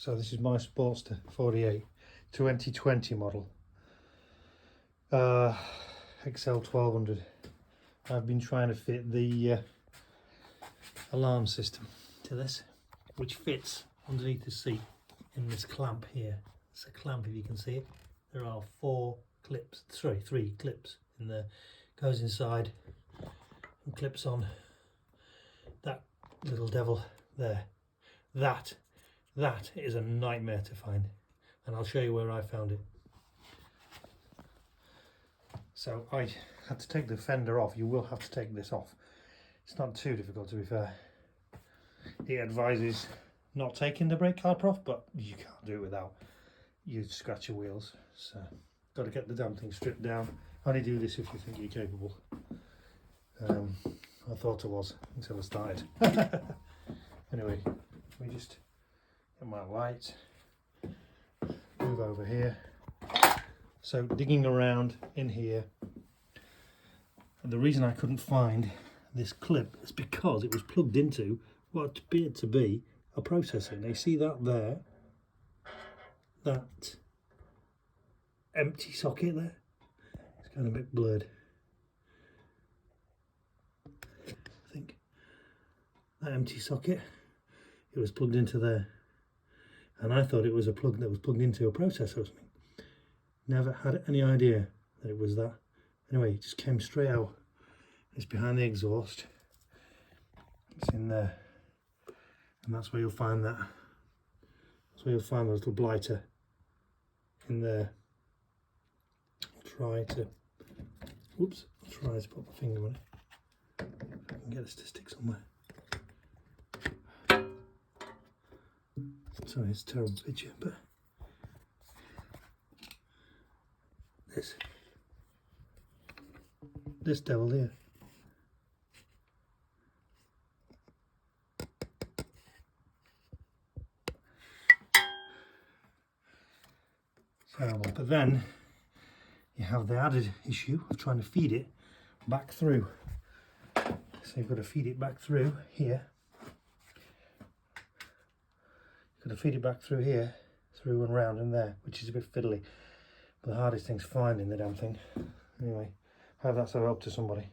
So this is my Sportster 48 2020 model, XL 1200. I've been trying to fit the alarm system to this, which fits underneath the seat in this clamp here. It's a clamp, if you can see it. There are three clips in there. Goes inside and clips on that little devil there. That is a nightmare to find, and I'll show you where I found it. So I had to take the fender off. You will have to take this off. It's not too difficult, to be fair. It advises not taking the brake caliper off, but you can't do it without. You scratch your wheels. So got to get the damn thing stripped down. Only do this if you think you're capable. I thought I was until I started. Anyway, let me just get my light, move over here. So digging around in here, and the reason I couldn't find this clip is because it was plugged into what appeared to be a processor. Now you see that there, that empty socket there, it's kind of a bit blurred. I think that empty socket, it was plugged into there, and I thought it was a plug that was plugged into a processor or something. Never had any idea that it was that. Anyway, it just came straight out. It's behind the exhaust. It's in there, and that's where you'll find that. That's where you'll find the little blighter in there. I'll try to put my finger on it. If I can get this to stick somewhere. Sorry, it's a terrible picture, but this devil here. Terrible. But then you have the added issue of trying to feed it back through. So you've got to feed it back through here. Got to feed it back through here, through and round and there, which is a bit fiddly. But the hardest thing's finding the damn thing. Anyway, I hope that's a help to somebody.